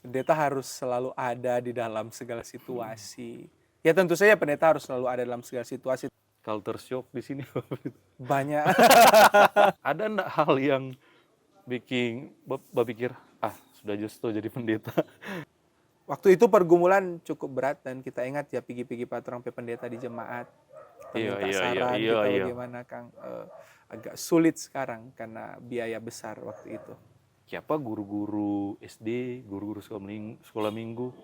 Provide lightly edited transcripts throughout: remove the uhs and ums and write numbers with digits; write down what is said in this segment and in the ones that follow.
Pendeta harus selalu ada di dalam segala situasi. Ya tentu saja pendeta harus selalu ada dalam segala situasi. Culture shock di sini. Banyak. Ada enggak hal yang bikin berpikir, sudah justo jadi pendeta? Waktu itu pergumulan cukup berat dan kita ingat ya pigi-pigi patrong pendeta di jemaat. Kita minta saran, kita bagaimana Kang. Agak sulit sekarang karena biaya besar waktu itu. Siapa guru-guru SD, guru-guru sekolah minggu,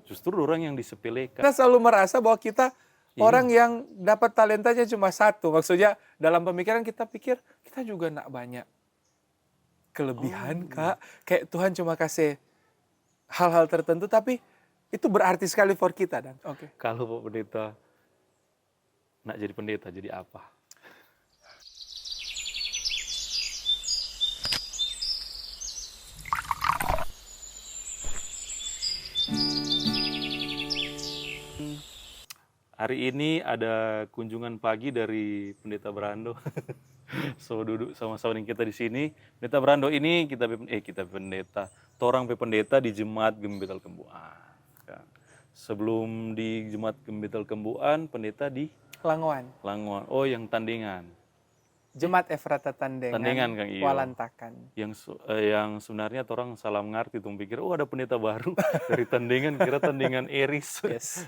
justru orang yang disepelekan. Kita selalu merasa bahwa kita orang yang dapat talentanya cuma satu. Maksudnya dalam pemikiran kita pikir kita juga nak banyak kelebihan Kak. Kayak Tuhan cuma kasih hal-hal tertentu tapi itu berarti sekali for kita. Dan Kalau Pak Pendeta nak jadi pendeta, jadi apa? Hari ini ada kunjungan pagi dari Pendeta Brando. So duduk sama-sama dengan kita di sini. Pendeta Brando ini kita pendeta. Torang pendeta di Jemaat Gembetal Kembuan. Sebelum di Jemaat Gembetal Kembuan, pendeta di Langoan. Oh, yang Tandingan. Jemaat Efrata Tandingan Kang Iyo. Walantakan. Yang sebenarnya orang salah mengerti tuh pikir ada pendeta baru dari Tandingan, kira Tandingan Eris. Yes.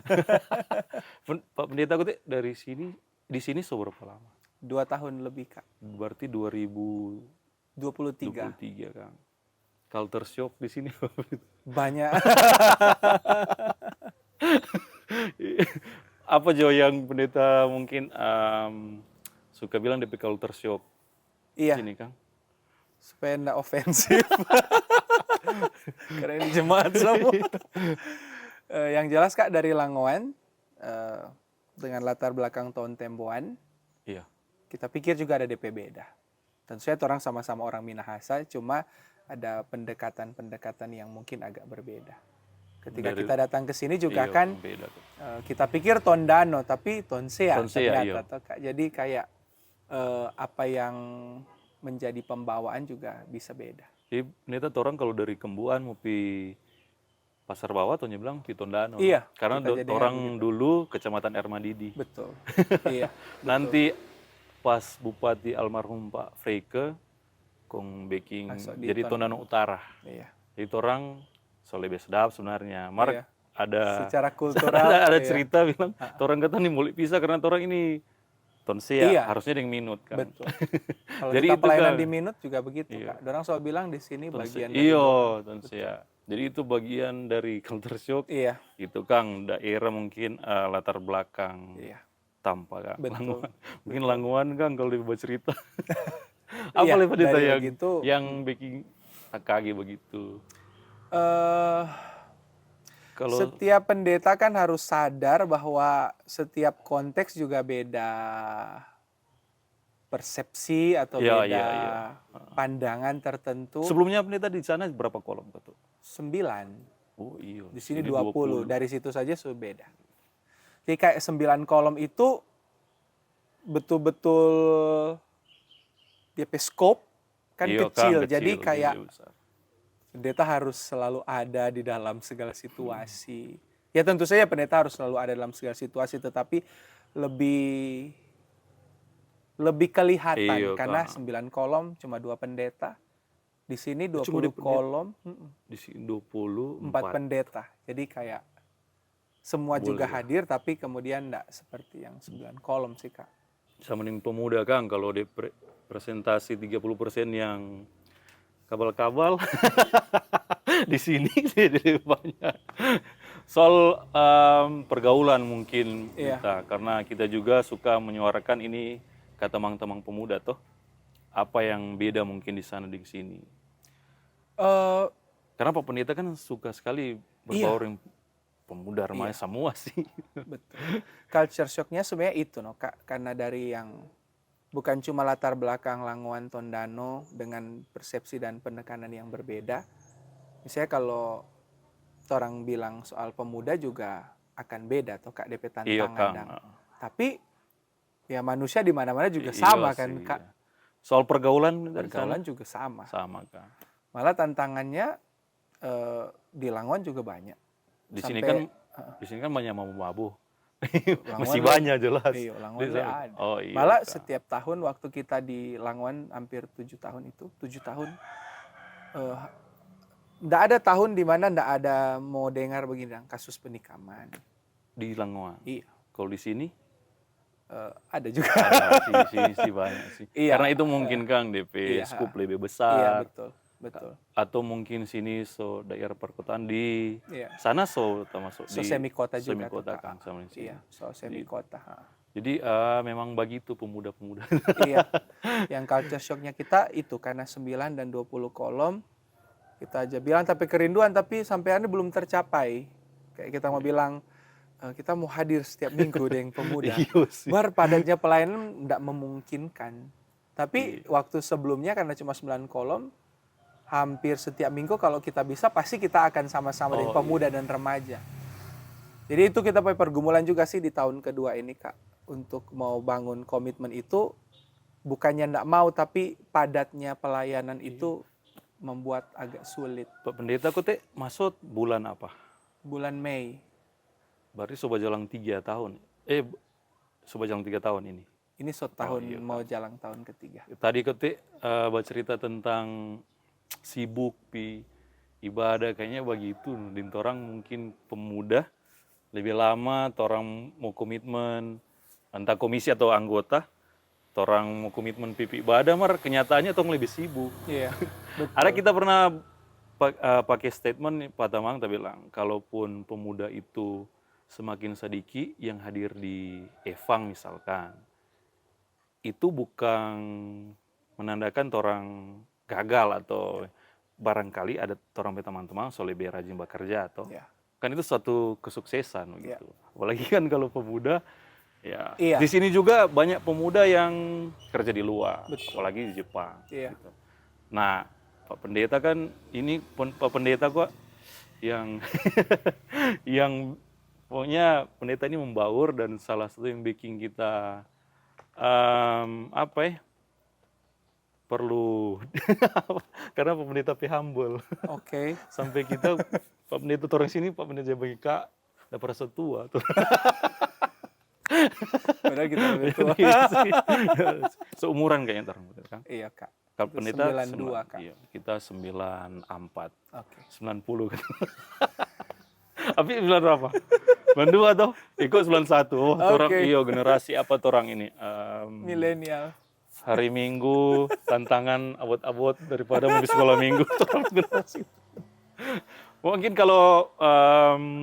Pak Pendeta aku dari sini di sini seberapa lama? 2 tahun lebih Kak. Berarti 2023 Kang. Culture shock di sini. Banyak. Apa Jo yang pendeta mungkin suka bilang DP culture shock? Iya. Sini Kang. Supaya enggak ofensif. Karena ini jemaat semua. Yang jelas Kak dari Langoan dengan latar belakang tahun tempoan. Iya. Kita pikir juga ada DP beda. Tentu saja orang sama-sama orang Minahasa, cuma ada pendekatan-pendekatan yang mungkin agak berbeda. Ketika kita datang ke sini juga kan kita pikir Tondano tapi Tonsea ternyata. Jadi kayak apa yang menjadi pembawaan juga bisa beda. Jadi ternyata orang kalau dari Kembuan mau pi Pasar Bawah atau bilang pi Tondano. Iya. Karena orang dulu Kecamatan Ermadidi. Betul. Iya. Nanti pas Bupati almarhum Pak Freike kong baking jadi Tondano Utara. Iya. Jadi orang lebih sedap sebenarnya. Mark ada secara kultural ada cerita bilang orang kata nih mulai pisah karena orang ini Tonsea harusnya yang minut kan. Betul. Kalau jadi kita pelayanan di minut juga begitu Kak. Orang selalu bilang di sini bagian dari Tonsea. Jadi itu bagian dari culture shock. Iya. Itu Kang daerah mungkin latar belakang. Iya. Tanpa Kang. Betul. Mungkin Languan Kang kalau dibuat cerita. Apa lebih pendeta yang bikin kaget begitu? Kalau setiap pendeta kan harus sadar bahwa setiap konteks juga beda persepsi atau beda pandangan tertentu. Sebelumnya pendeta di sana berapa kolom betul? 9. Oh iya. Di sini 20. Dari situ saja sudah beda. Jadi kayak 9 kolom itu betul-betul DP scope kan kecil. Jadi kayak pendeta harus selalu ada di dalam segala situasi. Ya tentu saja pendeta harus selalu ada dalam segala situasi, tetapi lebih kelihatan karena 9 kolom cuma 2 pendeta. Di sini 20 kolom, di sini 4 pendeta. Jadi kayak semua juga hadir, tapi kemudian enggak seperti yang 9 kolom sih Kak. Sama dengan pemuda Kang, kalau di presentasi 30% yang kabal-kabal di sini jadi banyak soal pergaulan mungkin kita karena kita juga suka menyuarakan ini ke teman-teman pemuda toh apa yang beda mungkin di sana di sini karena Pak Pendeta kan suka sekali berbaur pemuda remaja semua sih. Betul. Culture shocknya sebenarnya itu Kak, karena dari yang bukan cuma latar belakang Langoan Tondano dengan persepsi dan penekanan yang berbeda. Misalnya kalau orang bilang soal pemuda juga akan beda toh Kak DP tantangan. Tapi ya manusia di mana-mana juga sama kan Kak. Soal pergaulan juga sama. Sama Kak. Malah tantangannya Di Langon juga banyak. Di sini Sampai kan di sini kan banyak mabu-mabu. Langon Masih le- banyak jelas. iya, Langon Di le sana. ada. Oh iya. Malah Kak. setiap tahun waktu kita di Langon hampir 7 tahun itu, 7 tahun, eh, nggak ada tahun di mana nggak ada mau dengar begini kasus penikaman. Di Langoa. Iya, Kalau di sini ada juga. ada sih banyak sih. Iya, Karena itu mungkin Kang DP iya, skup lebih iya besar. betul, betul. Atau mungkin sini daerah perkotaan di Iya. sana termasuk So di semi kota juga semi kota tuh, Kak. Kang sama di sini. Iya, so semi kota. Jadi memang begitu pemuda-pemuda. Iya. Yang culture shocknya kita itu karena 9 dan 20 kolom kita aja bilang tapi kerinduan tapi sampai belum tercapai. Kayak kita mau bilang kita mau hadir setiap minggu deh yang pemuda. Iya sih. Bar padatnya pelayanan tidak memungkinkan. Tapi waktu sebelumnya karena cuma 9 kolom hampir setiap minggu kalau kita bisa pasti kita akan sama-sama dengan pemuda dan remaja. Jadi itu kita pakai pergumulan juga sih di tahun kedua ini Kak. Untuk mau bangun komitmen itu bukannya enggak mau tapi padatnya pelayanan itu membuat agak sulit. Pak Pendeta kok masuk bulan apa? Bulan Mei. Berarti sobat jalan 3 tahun. Sobat jalan 3 tahun ini. Ini tahun mau jalan tahun ketiga. Tadi bercerita tentang sibuk ibadah kayaknya begitu. Din orang mungkin pemuda lebih lama, orang mau komitmen entah komisi atau anggota, orang mau komitmen pipi ibadah, mar kenyataannya tong lebih sibuk. Iya. Betul. Ada kita pernah pakai statement Pak Tamang, kita bilang, kalaupun pemuda itu semakin sedikit yang hadir di Evang misalkan, itu bukan menandakan orang gagal atau barangkali ada orang teman-teman soal lebih rajin bekerja atau kan itu suatu kesuksesan gitu. Apalagi kan kalau pemuda ya di sini juga banyak pemuda yang kerja di luar, apalagi di Jepang. Gitu. Nah, Pak Pendeta kan ini Pak Pendeta kok yang yang pokoknya pendeta ini membaur dan salah satu yang bikin kita perlu karena Pak Pendeta humble. Oke. Sampai kita Pak Pendeta orang sini Pak Pendeta bagi Kak dapat rasa tua tuh. Padahal kita lebih tua. Seumuran kayaknya orang kan? Iya Kak. Kalau Pendeta 92 Kak. Iya, kita 94. Oke. 90 kan. Tapi 9 berapa? 92 toh? Ikut 91. Oh, orang iyo generasi apa orang ini? Milenial. Hari Minggu tantangan abot-abot daripada mau di sekolah Minggu orang generasi. Mungkin kalau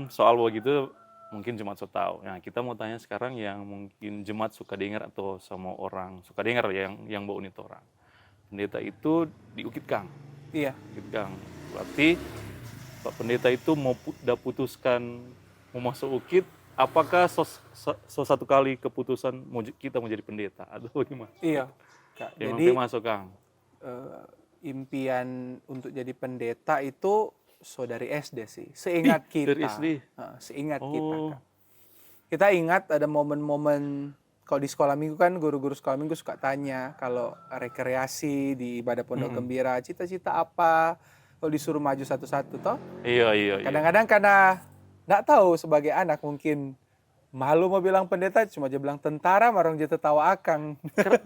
soal begitu mungkin jemaat so tahu. Nah, kita mau tanya sekarang yang mungkin jemaat suka dengar atau sama orang suka dengar yang bau unit orang. Pendeta itu di Ukit Kang. Iya. Ukit Kang. Berarti Pak Pendeta itu mau putuskan mau masuk Ukit, apakah satu kali keputusan kita mau jadi pendeta atau bagaimana? Iya. Kak. Jadi masuk Kang. Impian untuk jadi pendeta itu dari SD sih. Seingat kita. Dari SD. Seingat kita Kak. Kita ingat ada momen-momen kalau di sekolah minggu kan guru-guru sekolah minggu suka tanya kalau rekreasi di ibadah pondok gembira cita-cita apa kalau disuruh maju satu-satu toh. Iya. Kadang-kadang karena nggak tahu sebagai anak mungkin malu mau bilang pendeta cuma aja bilang tentara marong dia tertawa akang.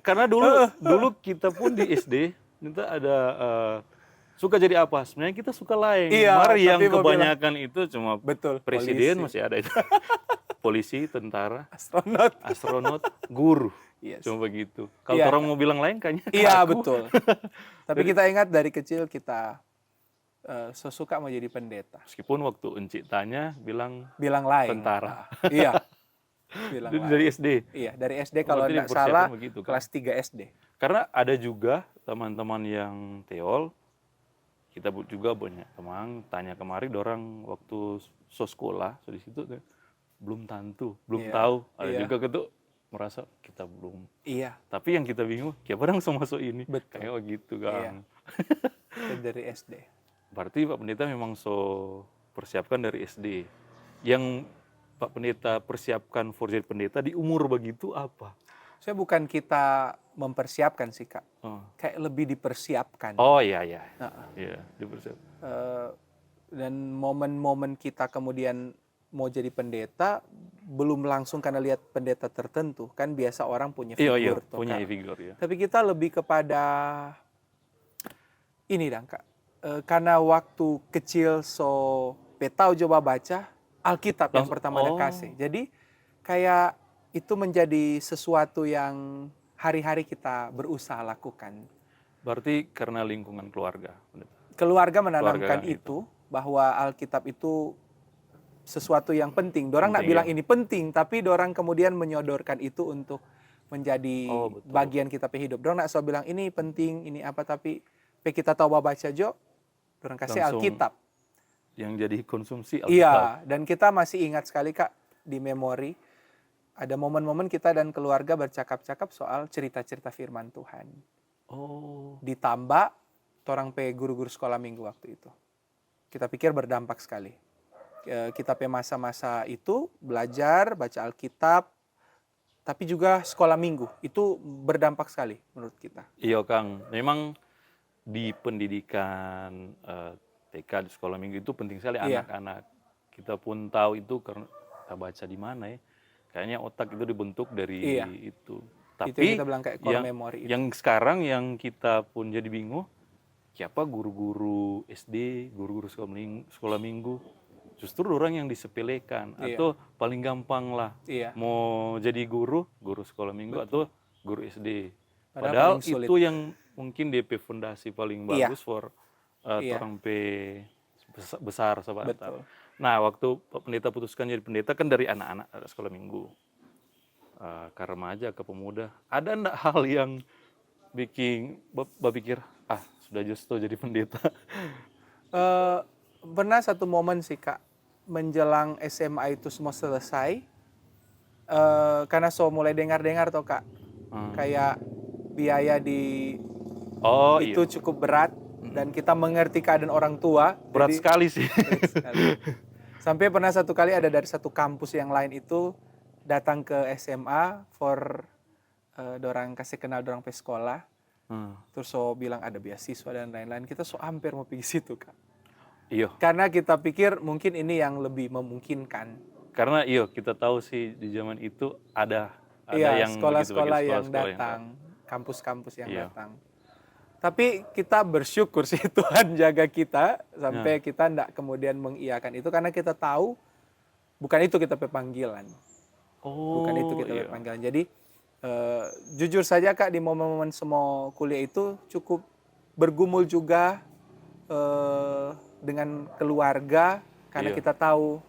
Karena dulu kita pun di SD kita ada suka jadi apa? Sebenarnya kita suka lain. Iya, yang kebanyakan itu cuma presiden polisi. Masih ada itu. Polisi, tentara, astronot, guru. Yes. Cuma begitu. Kalau orang mau bilang lain kayaknya iya, betul. Tapi kita ingat dari kecil kita suka mau jadi pendeta. Meskipun waktu Encik tanya bilang lain. Tentara. Iya. Dari SD. Iya, dari SD kalau tidak salah begitu, kelas 3 SD. Karena ada juga teman-teman yang teol, kita juga banyak teman tanya kemari dorang waktu sekolah di situ belum tahu. Ada juga gitu merasa kita belum. Iya. Tapi yang kita bingung, kayak barang masuk ini. Betul. Kayak gitu kan. Iya. Dari SD. Berarti Pak Pendeta memang persiapkan dari SD. Yang Pak Pendeta persiapkan jadi pendeta di umur begitu apa? Saya bukan kita mempersiapkan sih Kak. Kayak lebih dipersiapkan. Oh iya. Iya, dipersiapkan. Dan momen-momen kita kemudian mau jadi pendeta, belum langsung karena lihat pendeta tertentu. Kan biasa orang punya Iya, iya, figur toh, punya Kak. figur ya. Tapi kita lebih kepada ini dong, Kak. Karena waktu kecil petau coba baca Alkitab yang Langsung, pertama ada kasih. Jadi kayak itu menjadi sesuatu yang hari-hari kita berusaha lakukan. berarti karena lingkungan keluarga, pendeta. Keluarga Keluarga menanamkan kan itu. itu bahwa Alkitab itu sesuatu yang penting. Dorang nak Penting, bilang ya. ini penting, tapi dorang kemudian menyodorkan itu untuk menjadi Oh, betul. bagian kita pe hidup. Dorang nak selalu bilang ini penting, ini apa, tapi kita tahu baca jo, dorang kasih Langsung Alkitab. yang jadi konsumsi Alkitab. Iya, dan kita masih ingat sekali Kak di memori ada momen-momen kita dan keluarga bercakap-cakap soal cerita-cerita firman Tuhan. Oh, Ditambah orang pe guru-guru sekolah minggu waktu itu. Kita pikir berdampak sekali. Kita pe masa-masa itu belajar, baca Alkitab, tapi juga sekolah minggu. Itu berdampak sekali menurut kita. iya Kang. Memang di pendidikan TK di sekolah minggu itu penting sekali Iya. anak-anak. Kita pun tahu itu karena kita baca di mana ya. Kayaknya otak itu dibentuk dari Iya. itu. Itu yang Tapi kita bilang kayak core memory itu. yang sekarang yang kita pun jadi bingung, siapa guru-guru SD, guru-guru sekolah minggu, justru orang yang disepelekan. Iya. Atau paling gampang lah, Iya. mau jadi guru sekolah minggu atau guru SD. Padahal Padahal paling sulit. itu yang mungkin DP fondasi paling Iya. bagus for Iya. orang besar sobat. Betul. Nah, waktu pendeta putuskan jadi pendeta kan dari anak-anak sekolah minggu. Ke remaja, ke pemuda. Ada enggak hal yang bikin berpikir, sudah justru jadi pendeta? Pernah satu momen sih Kak, menjelang SMA itu semua selesai, karena mulai dengar-dengar toh Kak, kayak biaya di Oh itu iya, cukup berat dan kita mengerti keadaan orang tua. berat jadi sekali sih. berat sekali. Sampai pernah satu kali ada dari satu kampus yang lain itu datang ke SMA for dorang kasih kenal dorang pe sekolah. Terus bilang ada beasiswa dan lain-lain. Kita hampir mau pergi situ Kak. Iya, Karena kita pikir mungkin ini yang lebih memungkinkan. karena kita tahu sih di zaman itu ada Iya, yang sekolah-sekolah begitu-begitu, yang sekolah-sekolah datang, kampus-kampus yang Iya. datang. Tapi kita bersyukur sih Tuhan jaga kita sampai kita tidak kemudian mengiyakan itu karena kita tahu bukan itu kita panggilan. Oh, Bukan itu kita iya. panggilan. Jadi jujur saja Kak di momen-momen semua kuliah itu cukup bergumul juga dengan keluarga karena Iya. kita tahu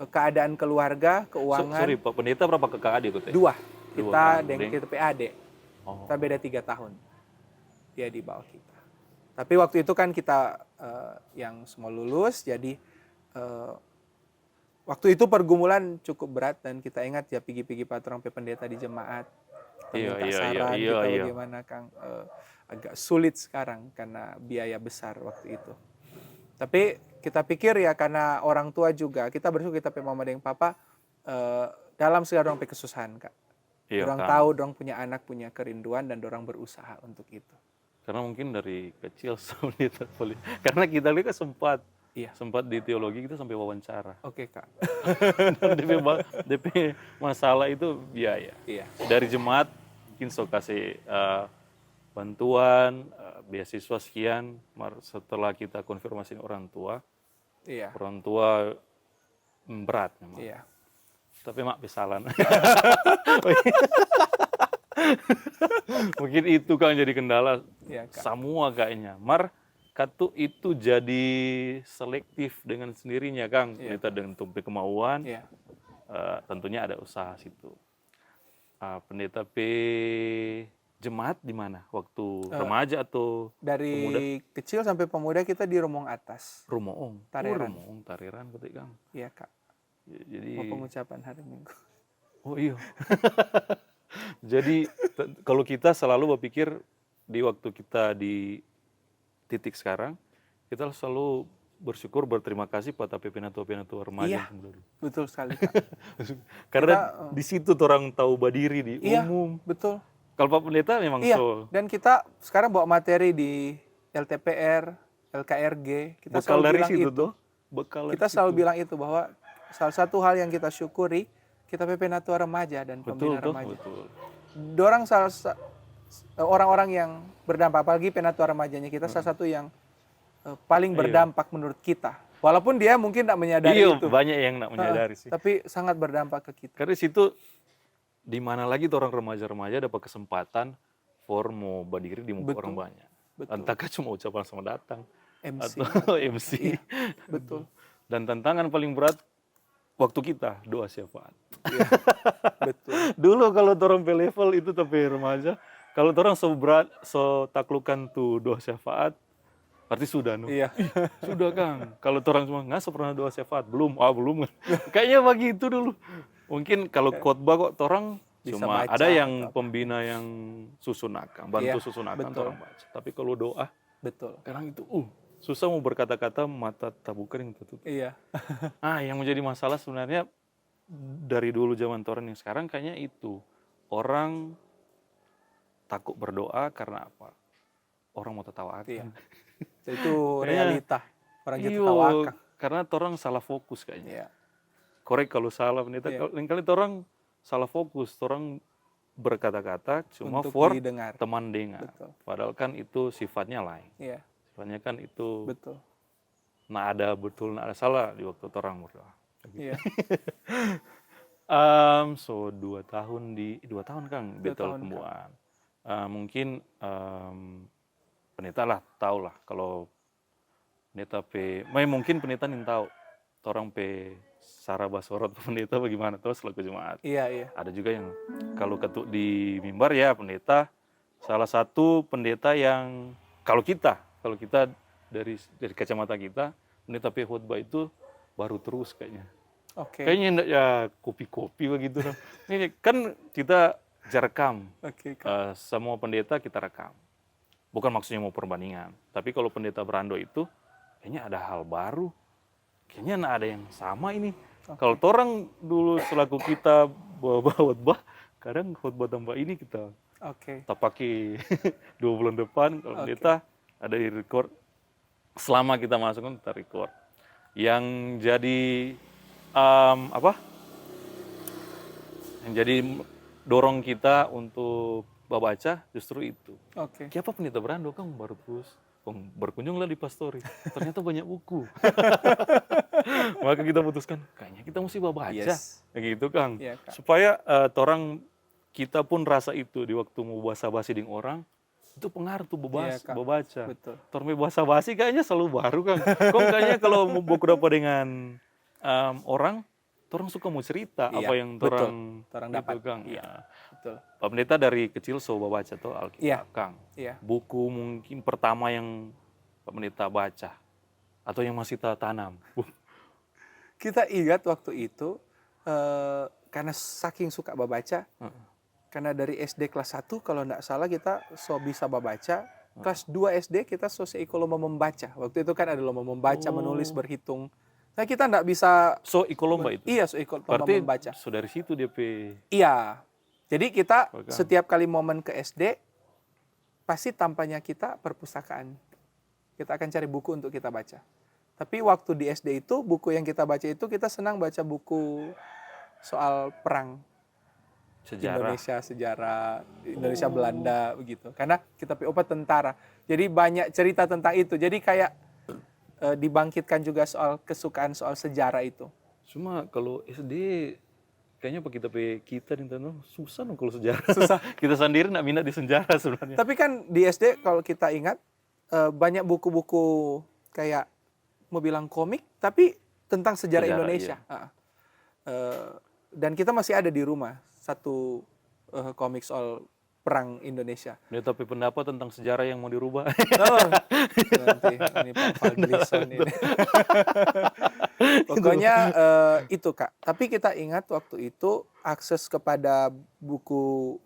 keadaan keluarga, keuangan. Sorry, Pak Pendeta berapa kakak adik tuh? Teh? Dua. Dua Kita kan, dengan Deng? kita PAD. Oh. Kita beda 3 tahun. Dia di bawah kita. Tapi waktu itu kan kita yang semua lulus, jadi waktu itu pergumulan cukup berat dan kita ingat ya pergi-pergi patrong pendeta di jemaat. Kita Iya, minta iya, saran iya, kita iya. bagaimana Kang. Agak sulit sekarang karena biaya besar waktu itu. Tapi kita pikir ya karena orang tua juga, kita bersyukur kita mama dan papa dalam segala orang kesusahan Kak. Iya, Orang Kang. tahu, orang punya anak, punya kerinduan dan orang berusaha untuk itu. Karena mungkin dari kecil pendeta karena kita lihat sempat Iya. di teologi kita sampai wawancara. Oke Kak. Dan DP masalah itu biaya. Iya. Dari jemaat mungkin kasih bantuan beasiswa sekian, setelah kita konfirmasi orang tua Iya. berat memang. Iya. Tapi mak besalan. Mungkin itu kan jadi kendala Iya, Kak. semua kayaknya. Katu itu jadi selektif dengan sendirinya Kang. Iya. Kita dengan tumpi kemauan, Iya. tentunya ada usaha situ. Pendeta jemaat di mana? Waktu remaja atau Dari pemuda? kecil sampai pemuda kita di Romong Atas. Rumoong? Tareran. Rumoong, Tareran ketik Kang. Iya Kak. Jadi, Mau pengucapan hari Minggu. oh iya. Jadi kalau kita selalu berpikir di waktu kita di titik sekarang, kita selalu bersyukur berterima kasih pada penatua remaja Iya. yang dulu. Betul sekali Kak. Karena di situ orang tahu berdiri di Iya, umum. betul. Kalau Pak Pendeta memang Iya. so. Dan kita sekarang bawa materi di LTPR, LKRG. Kita Bekal selalu dari bilang situ itu. tuh. bekal Kita selalu bilang itu bahwa salah satu hal yang kita syukuri, kita penatua remaja dan betul pembina tuh, remaja. betul. Dorang orang-orang yang berdampak, apalagi penatua remajanya kita salah satu yang paling Iya. berdampak menurut kita. Walaupun dia mungkin tidak menyadari Iya, itu. banyak yang nggak menyadari sih. Tapi sangat berdampak ke kita. Karena di situ di mana lagi tuh orang remaja-remaja dapat kesempatan for mau berdiri di muka Betul, orang banyak. betul. Entahkah cuma ucapan selamat datang MC. atau MC. Iya, betul. Dan tantangan paling berat waktu kita doa syafaat. Iya, betul. Dulu kalau orang pe level itu tapi remaja, kalau orang so taklukan tuh doa syafaat, berarti sudah no. Iya. Sudah Kang. Kalau orang cuma nggak pernah doa syafaat, belum. Belum. Kayaknya begitu dulu. Mungkin kalau khotbah kok orang Bisa cuma baca ada yang atau apa. pembina yang susun akang, bantu Iya, susun akang betul. orang baca. Tapi kalau doa, Betul. kadang itu susah mau berkata-kata, mata terbuka yang tertutup. Iya. Yang menjadi masalah sebenarnya dari dulu zaman toren yang sekarang kayaknya itu orang takut berdoa karena apa? Orang mau tertawa Iya. akan. Itu Kayaknya- realita. Orang kita Iyo, tawakan. karena orang salah fokus kayaknya. Iya. Korek kalau salah, pendeta. Iya. Lain kali orang salah fokus, orang berkata-kata cuma Untuk for didengar. teman dengar. Betul. Padahal kan itu sifatnya lain. Iya, Sifatnya kan itu betul. nah ada betul, nah ada salah di waktu orang berdoa. Iya. So 2 tahun 2 tahun Kang 2 betul tahun, Kang. Kembuan. Mungkin pendeta lah tahu lah kalau pendeta mungkin pendeta nih tahu orang Sarah Basorot pendeta bagaimana terus selaku jemaat. Iya, iya. Ada juga yang kalau ketuk di mimbar ya pendeta salah satu pendeta yang kalau kita dari kacamata kita pendeta khotbah itu baru terus kayaknya. Oke. Kayaknya enggak ya kopi-kopi begitu. Ini kan kita rekam. Oke, Kak. Semua pendeta kita rekam. Bukan maksudnya mau perbandingan. Tapi kalau pendeta berando itu kayaknya ada hal baru. Kayaknya enggak ada yang sama ini. Kalau orang dulu selaku kita bawa khotbah, kadang khotbah tanpa ini kita pakai 2 bulan depan. Kalau pendeta ada di record. Selama kita masuk kan kita record. Yang jadi yang jadi dorong kita untuk baca justru itu. Oke. Siapa pendeta berando kan baru terus berkunjunglah di pastori. Ternyata banyak buku. Maka kita putuskan kayaknya kita mesti baca. Yes. Gitu Kang. Iya, Kak. Supaya kita pun rasa itu di waktu mau basa-basi dengan orang itu pengaruh tuh Iya, Kak. baca. Betul. Torme basa-basi kayaknya selalu baru Kang. Kok kayaknya kalau mau berapa dengan orang suka mau cerita Iya, apa yang betul. Torang gitu, dapat. Kang. Iya. Ya. Betul. Pak Pendeta dari kecil baca tuh Alkitab Iya. Kang. Iya. Buku mungkin pertama yang Pak Pendeta baca atau yang masih tanam. Kita ingat waktu itu karena saking suka baca, karena dari SD kelas 1 kalau enggak salah kita bisa baca. Kelas 2 SD kita ikut lomba membaca. Waktu itu kan ada lomba membaca, menulis, berhitung. Nah kita enggak bisa. Ikut lomba itu? Iya, ikut lomba Berarti membaca. so dari situ dia Iya. Jadi kita Pegang. setiap kali momen ke SD, pasti tampaknya kita perpustakaan. Kita akan cari buku untuk kita baca. Tapi waktu di SD itu, buku yang kita baca itu, kita senang baca buku soal perang. Sejarah. Sejarah Indonesia Belanda begitu. Karena kita tentara. Jadi banyak cerita tentang itu. Jadi kayak dibangkitkan juga soal kesukaan soal sejarah itu. Cuma kalau SD kayaknya kita Nintendo susah dong kalau sejarah. Susah. Kita sendiri nggak minat di sejarah sebenarnya. Tapi kan di SD kalau kita ingat banyak buku-buku kayak mau bilang komik tapi tentang sejarah Indonesia. Iya. Dan kita masih ada di rumah satu komik soal perang Indonesia. Dia tapi pendapat tentang sejarah yang mau dirubah. Nanti ini Pak Fadlison ini. Pokoknya itu Kak. Tapi kita ingat waktu itu akses kepada buku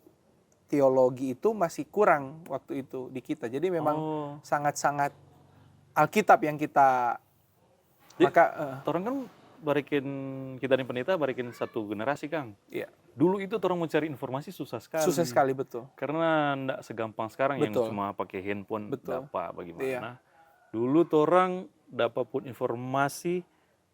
teologi itu masih kurang waktu itu di kita. Jadi memang sangat-sangat Alkitab yang kita Orang kan kita nih pendeta barikin satu generasi Kang. Iya. Dulu itu orang mau cari informasi susah sekali. Susah sekali, betul. Karena enggak segampang sekarang yang Betul. cuma pakai handphone Betul. dapat bagaimana. Iya. Dulu torang dapat pun informasi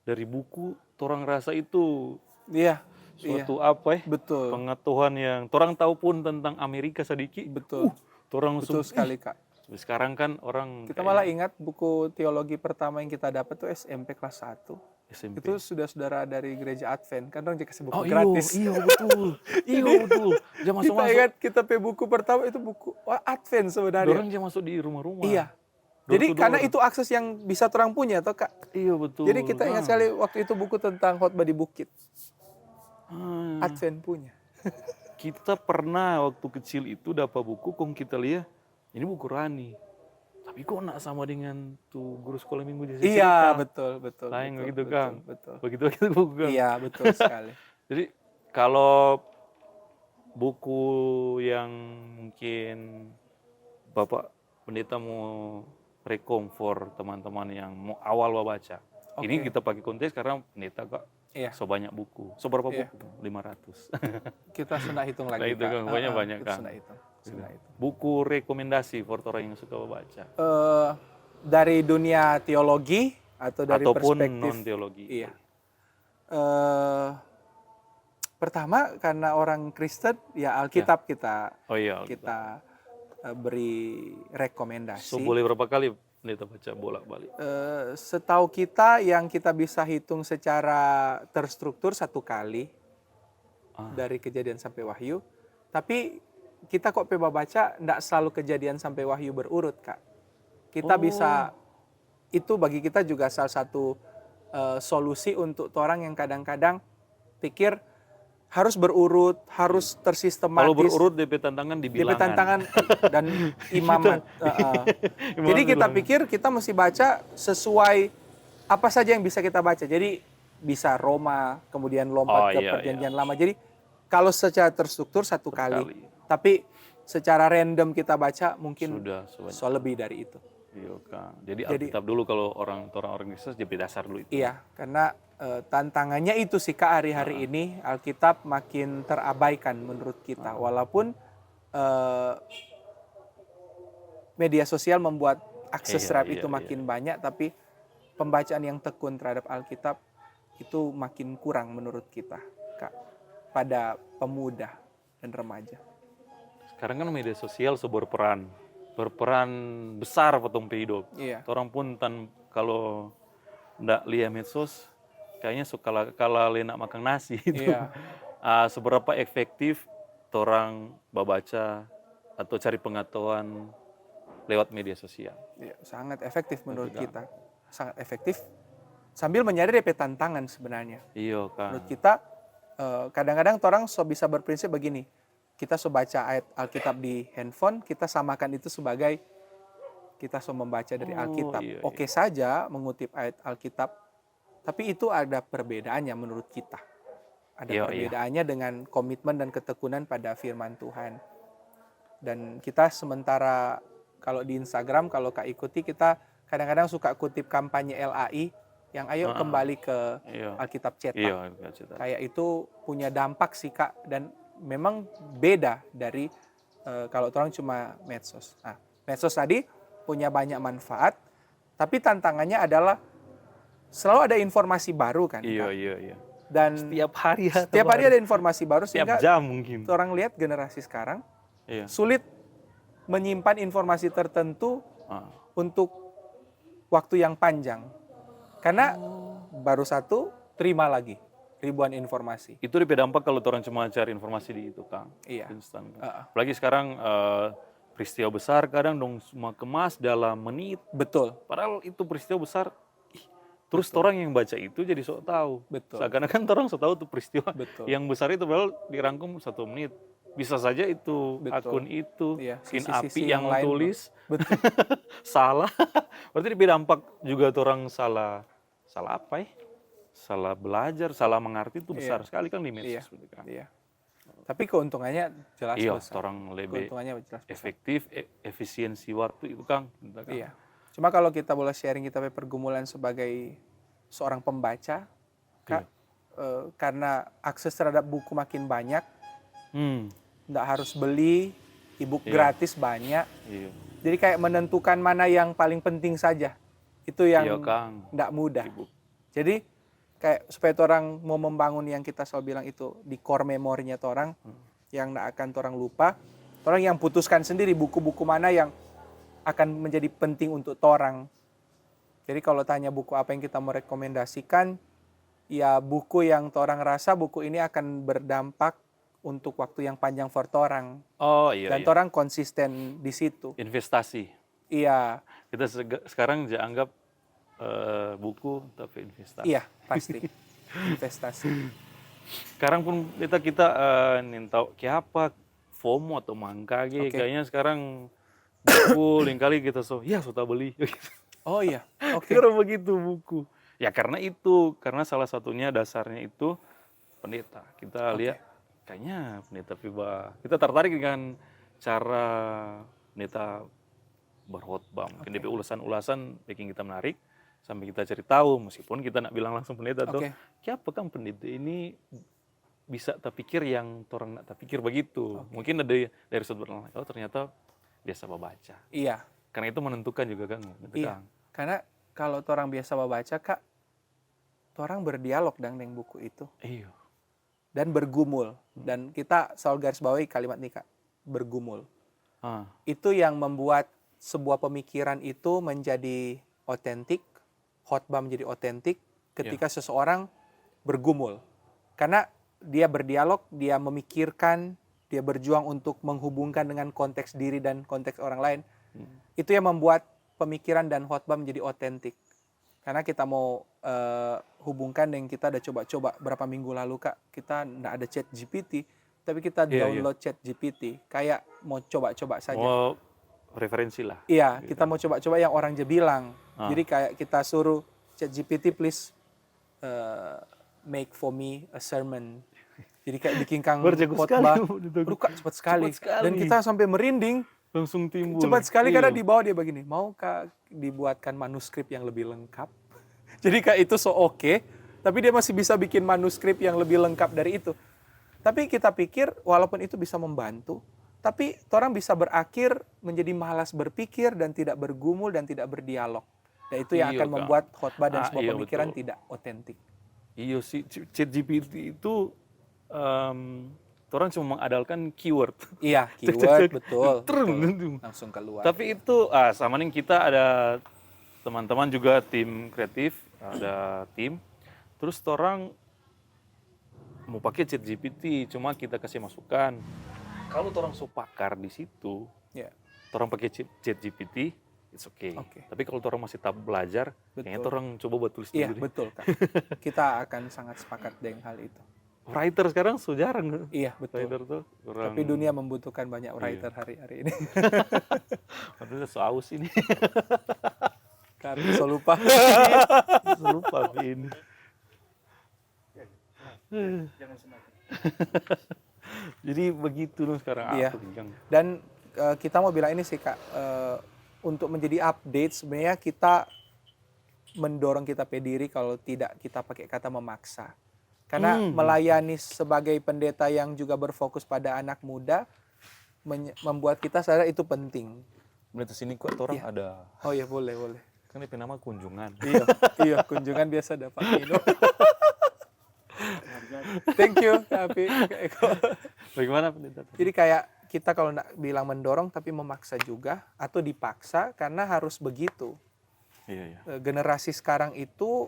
dari buku, torang rasa itu Iya, iya, suatu apa betul, pengetahuan yang torang tahu pun tentang Amerika sedikit. betul, Torang betul langsung, sekali Kak. sekarang kan orang Kita malah kayak ingat buku teologi pertama yang kita dapat tuh SMP kelas 1. SMP. Itu sudah saudara dari gereja Advent, kan dong dikasih buku Oh gratis. iya betul, iya Jadi betul. Dia kita masuk-masuk, ingat kita pe buku pertama itu buku Advent sebenarnya. dorang dia masuk di rumah-rumah. Iya. Door Jadi to karena door. itu akses yang bisa orang punya toh Kak. Iya betul. Jadi kita ingat Kang. sekali waktu itu buku tentang khotbah di bukit. Ah, Advent punya. kita pernah waktu kecil itu dapat buku, kong kita lihat ini buku Rani. Tapi kok nak sama dengan tuh guru sekolah minggu di Iya, betul, betul. lain betul, begitu betul, Kang. Betul. Begitu buku Kang. Iya, betul sekali. Jadi kalau buku yang mungkin Bapak Pendeta mau rekom for teman-teman yang mau awal baca. Ini Oke. kita pakai konteks karena pendeta kok Iya. sebanyak buku. Seberapa Iya. buku? 500. Kita sudah hitung lagi Nah, itu Kak. Kang, pokoknya banyak, Kita Kang. sudah hitung. Sudah hitung. Buku rekomendasi for orang yang suka baca. Dari dunia teologi atau dari Ataupun perspektif non-teologi. iya. Pertama karena orang Kristen ya Alkitab kita Oh iya. kita beri rekomendasi. So boleh berapa kali pendeta baca bolak-balik? Setahu kita yang kita bisa hitung secara terstruktur 1 kali dari Kejadian sampai Wahyu. Tapi kita kok peba baca tidak selalu Kejadian sampai Wahyu berurut Kak. Kita bisa, itu bagi kita juga salah satu solusi untuk orang yang kadang-kadang pikir harus berurut, harus tersistematis. Kalau berurut DP tantangan di DP bilangan. tantangan dan imamat. Jadi kita pikir kita mesti baca sesuai apa saja yang bisa kita baca. Jadi bisa Roma, kemudian lompat ke Perjanjian Lama. Jadi kalau secara terstruktur 1 kali. Tapi secara random kita baca mungkin Sudah lebih dari itu. Iya Kang. Jadi Alkitab dulu kalau orang Kristus jadi dasar dulu itu. Iya, karena tantangannya itu sih Kak hari-hari ini Alkitab makin terabaikan menurut kita. Walaupun media sosial membuat akses terhadap itu makin banyak, tapi pembacaan yang tekun terhadap Alkitab itu makin kurang menurut kita Kak, pada pemuda dan remaja. Sekarang kan media sosial berperan besar potong hidup. Iya. Orang pun kalau ndak lihat medsos, kayaknya suka kala lenak makan nasi itu. Iya. Seberapa efektif orang baca atau cari pengetahuan lewat media sosial? Iya, sangat efektif menurut kita. Sangat efektif. Sambil menyadari DP tantangan sebenarnya. Iya Kang. Menurut kita, kadang-kadang orang bisa berprinsip begini. Kita baca ayat Alkitab di handphone, kita samakan itu sebagai kita membaca dari Alkitab. Iya. Oke saja mengutip ayat Alkitab, tapi itu ada perbedaannya menurut kita. Ada perbedaannya dengan komitmen dan ketekunan pada firman Tuhan. Dan kita sementara kalau di Instagram, kalau Kak ikuti, kita kadang-kadang suka kutip kampanye LAI yang ayo kembali ke Alkitab cetak. Iya, kayak itu punya dampak sih Kak, dan memang beda dari kalau orang cuma medsos. Nah, medsos tadi punya banyak manfaat, tapi tantangannya adalah selalu ada informasi baru kan. Iya. Dan setiap hari ada informasi baru, setiap sehingga jam mungkin. orang lihat generasi sekarang sulit menyimpan informasi tertentu untuk waktu yang panjang. Karena baru satu, terima lagi ribuan informasi. Itu lebih dampak kalau orang cuma cari informasi di itu Kang. Iya. Instan. Apalagi sekarang peristiwa besar kadang dong semua kemas dalam menit. Betul. Padahal itu peristiwa besar. Terus orang yang baca itu jadi sok tahu. Betul. Seakan-akan orang sok tahu tuh peristiwa yang besar itu padahal dirangkum 1 menit. Bisa saja itu akun itu, skin api yang tulis salah. Berarti lebih dampak juga orang salah apa ya? Salah belajar, salah mengerti itu besar sekali kan di medsos. Iya. Tapi keuntungannya jelas besar. Orang lebih jelas efektif, efisiensi waktu itu Kang. Iya. Cuma kalau kita boleh sharing kita pergumulan sebagai seorang pembaca, Kak, karena akses terhadap buku makin banyak, nggak harus beli, e-book gratis banyak. Jadi kayak menentukan mana yang paling penting saja. Itu yang Iya Kang. nggak mudah. Sibuk. Jadi kayak supaya orang mau membangun yang kita selalu bilang itu di core memorinya orang yang nggak akan orang lupa, orang yang putuskan sendiri buku-buku mana yang akan menjadi penting untuk orang. Jadi kalau tanya buku apa yang kita mau rekomendasikan, ya buku yang orang rasa buku ini akan berdampak untuk waktu yang panjang for orang. Oh iya, Dan iya. orang konsisten di situ. Investasi. Iya, Kita sekarang jangan anggap buku tapi investasi. iya pasti investasi. Sekarang pun kita nih tahu kayak apa FOMO atau mangkage. Oke. Kayaknya sekarang buku lain kali kita tak beli. Oh iya, oke. Karena begitu buku. Ya karena salah satunya dasarnya itu pendeta. Kita Oke. lihat kayaknya pendeta FIBA. Kita tertarik dengan cara pendeta berkhotbah. Mungkin DP ulasan-ulasan bikin kita menarik sampai kita cari tahu meskipun kita nak bilang langsung pendeta tuh. Oke. Siapa kan pendeta ini bisa terpikir yang orang nak terpikir begitu. Mungkin ada dari sudut pandang oh ternyata biasa membaca. Iya, Karena itu menentukan juga kan. iya. Karena kalau orang biasa membaca, Kak, orang berdialog dengan buku itu. Iya. Dan bergumul. Dan kita selalu garis bawahi kalimat nih, Kak. Bergumul. Ah, Itu yang membuat sebuah pemikiran itu menjadi otentik, khotbah menjadi otentik ketika seseorang bergumul. Karena dia berdialog, dia memikirkan, dia berjuang untuk menghubungkan dengan konteks diri dan konteks orang lain. Itu yang membuat pemikiran dan khotbah menjadi otentik. Karena kita mau hubungkan dengan kita ada coba-coba berapa minggu lalu, Kak. Kita nggak ada chat GPT, tapi kita download chat GPT. Kayak mau coba-coba saja. mau referensi lah. Iya, kita mau coba-coba yang orang aja bilang. Ah. Jadi kayak kita suruh chat GPT, please make for me a sermon. Jadi kayak bikin Kang Berjago khotbah. sekali. Aduh, Kak, cepat sekali. Cepat sekali. Dan kita sampai merinding. Langsung timbul. Cepat sekali karena Iya. di bawah dia begini. Mau Kak dibuatkan manuskrip yang lebih lengkap? Jadi Kak itu oke, tapi dia masih bisa bikin manuskrip yang lebih lengkap dari itu. Tapi kita pikir walaupun itu bisa membantu, tapi orang bisa berakhir menjadi malas berpikir dan tidak bergumul dan tidak berdialog. Dan itu yang Iya, akan Kak. membuat khotbah dan sebuah Iya, pemikiran betul. tidak otentik. Iya sih, ChatGPT itu orang cuma mengandalkan keyword. Iya, keyword betul. Trung, betul. gitu. Langsung keluar. Tapi itu sama nih kita ada teman-teman juga tim kreatif, ada tim. Terus orang mau pakai ChatGPT, cuma kita kasih masukan. Kalau orang so pakar di situ, Ya, orang pakai ChatGPT, it's okay. Oke. Tapi kalau orang masih tahap belajar, kayaknya Betul. orang coba buat tulis iya dulu deh. betul Kak. Kita akan sangat sepakat dengan hal itu. Writer sekarang so jarang. Iya betul. Writer tuh orang. Tapi dunia membutuhkan banyak writer hari-hari ini. Aduh, so aus ini. Karena so lupa. So lupa ini. Jadi begitu loh sekarang Iya. aku Kang. Dan kita mau bilang ini sih Kak, untuk menjadi update sebenarnya kita mendorong kita pediri kalau tidak kita pakai kata memaksa. Karena melayani sebagai pendeta yang juga berfokus pada anak muda membuat kita sadar itu penting. Pendeta sini kok orang ada Oh ya boleh. kan dia nama kunjungan. Iya kunjungan biasa dapat minum. Thank you Kak Api, Kak Eko. Bagaimana pendeta? Jadi kayak kita kalau nggak bilang mendorong tapi memaksa juga atau dipaksa karena harus begitu. Iya. Generasi sekarang itu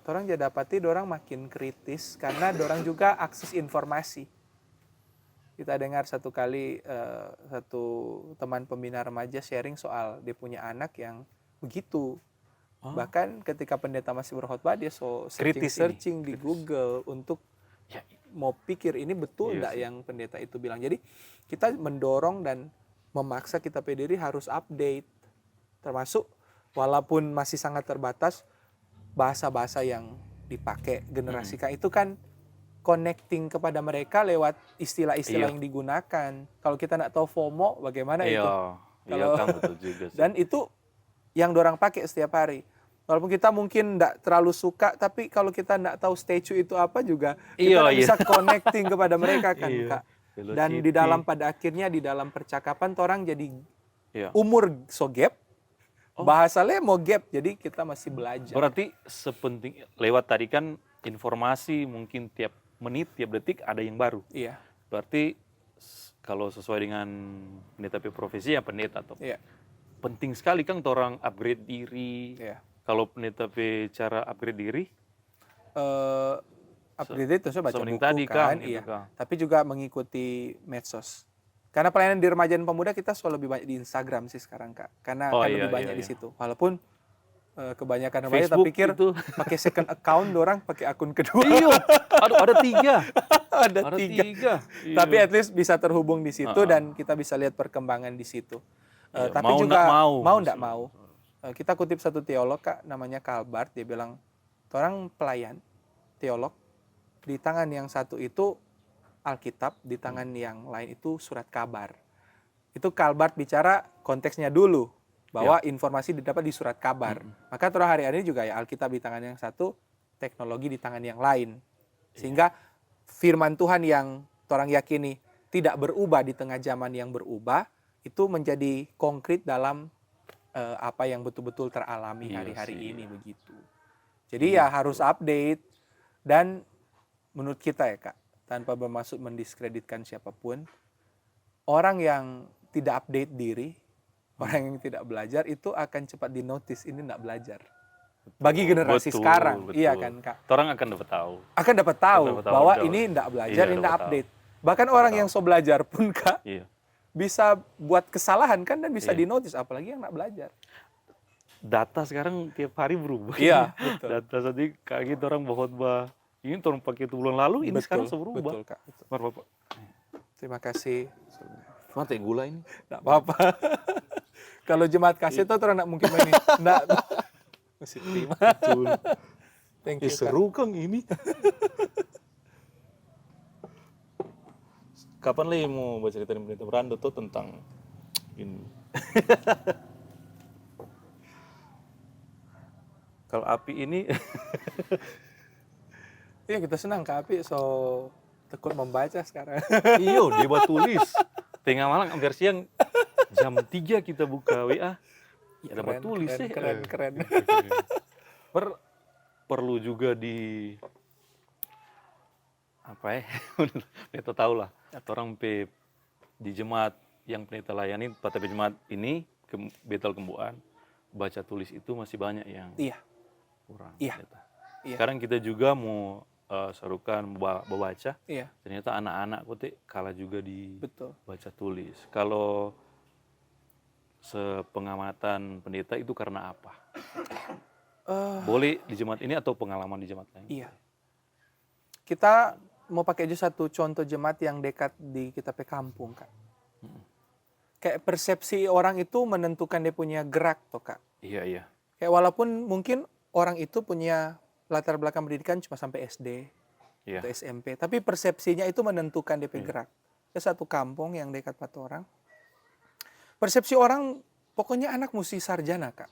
orang jadi dapati orang makin kritis karena orang juga akses informasi. Kita dengar satu kali satu teman pembina remaja sharing soal dia punya anak yang begitu. Bahkan ketika pendeta masih berkhotbah dia Kritis searching di Google untuk Ya, mau pikir ini betul Iya enggak sih. yang pendeta itu bilang. Jadi kita mendorong dan memaksa kita pediri harus update. Termasuk walaupun masih sangat terbatas bahasa-bahasa yang dipakai generasi K itu kan connecting kepada mereka lewat istilah-istilah Iya. yang digunakan. Kalau kita nggak tahu FOMO bagaimana itu? Iya Kalau- kan betul juga sih. Dan itu yang dorang pakai setiap hari. Walaupun kita mungkin nggak terlalu suka, tapi kalau kita nggak tahu statue itu apa juga, kita Iya, nggak iya. bisa connecting kepada mereka kan, Iya. Kak. Velocity. Dan di dalam pada akhirnya di dalam percakapan orang jadi Iya. umur so gap, Oh. Bahasanya mau gap, jadi kita masih belajar. Berarti sepenting lewat tadi kan informasi mungkin tiap menit, tiap detik ada yang baru. Iya, Berarti kalau sesuai dengan pendeta profesi ya pendeta atau iya, penting sekali kan orang upgrade diri. iya. Kalau pendeta cara upgrade diri, Eh, update itu saya baca seperti buku tadi kan, gitu iya. kan. Tapi juga mengikuti medsos. Karena pelayanan di remaja dan pemuda kita selalu lebih banyak di Instagram sih sekarang Kak. Karena Oh, kan iya, lebih banyak iya, di iya. situ. Walaupun kebanyakan remaja tak Facebook pikir itu. pakai second account, orang pakai akun kedua. Iya, ada tiga. Ada Ada tiga. tiga. Tapi Iya. at least bisa terhubung di situ Ah, ah. dan kita bisa lihat perkembangan di situ. Iya, Tapi mau juga ndak mau. mau ndak mau. Kita kutip satu teolog Kak, namanya Karl Barth, dia bilang, orang pelayan, teolog, di tangan yang satu itu Alkitab, di tangan yang lain itu surat kabar. Itu Karl Barth bicara konteksnya dulu, bahwa informasi didapat di surat kabar. Maka orang hari-hari ini juga ya Alkitab di tangan yang satu, teknologi di tangan yang lain. Sehingga firman Tuhan yang orang yakini tidak berubah di tengah zaman yang berubah, itu menjadi konkret dalam apa yang betul-betul teralami Iya hari-hari sih. ini begitu. Jadi ya harus update, dan menurut kita ya Kak, tanpa bermaksud mendiskreditkan siapapun, orang yang tidak update diri, orang yang tidak belajar itu akan cepat dinotis ini tidak belajar. Bagi generasi Betul, sekarang, betul. iya kan Kak? Orang akan dapat tahu. Akan dapat tahu Dapat tahu, bahwa jauh. ini tidak belajar, Iya, ini tidak dapat update. Bahkan orang yang so belajar pun Kak, Iya. bisa buat kesalahan kan, dan bisa Iya. dinotis, apalagi yang tidak belajar. Data sekarang tiap hari berubah. Iya, betul. Data tadi kayak gitu orang bahwa ini orang pakai itu bulan lalu, ini sekarang berubah. Betul Kak. Betul. Bapak. Terima kasih. Mati gula ini. Tidak apa-apa. Kalau jemaat kasih tuh orang tidak mungkin ini. Tidak. Mesti terima. Betul. Thank you Kak. Seru Kang ini. Kapan lagi mau baca cerita pendeta Brando tuh tentang ini? Kalau api ini Iya, kita senang Kak Api, so tekun membaca sekarang. iyo dia buat tulis tengah malam hampir siang jam 3 kita buka WA ya dapat tulis sih. Keren. Perlu juga di apa ya pendeta tahu lah orang di jemaat yang pendeta layani pada jemaat ini Betel Kembuan baca tulis itu masih banyak yang Iya. kurang. Iya. Pendeta. Iya. Sekarang kita juga mau serukan membaca. Iya, Ternyata anak-anak kote kalah juga di betul. baca tulis. Kalau sepengamatan pendeta itu karena apa? Boleh di jemaat ini atau pengalaman di jemaat lain? Iya. Kita mau pakai aja satu contoh jemaat yang dekat di kita pe kampung Kak. Kayak persepsi orang itu menentukan dia punya gerak toh Kak. Iya, iya. Kayak walaupun mungkin orang itu punya latar belakang pendidikan cuma sampai SD Iya. atau SMP, tapi persepsinya itu menentukan dia punya gerak. Ada satu kampung yang dekat 4 orang. Persepsi orang pokoknya anak mesti sarjana Kak.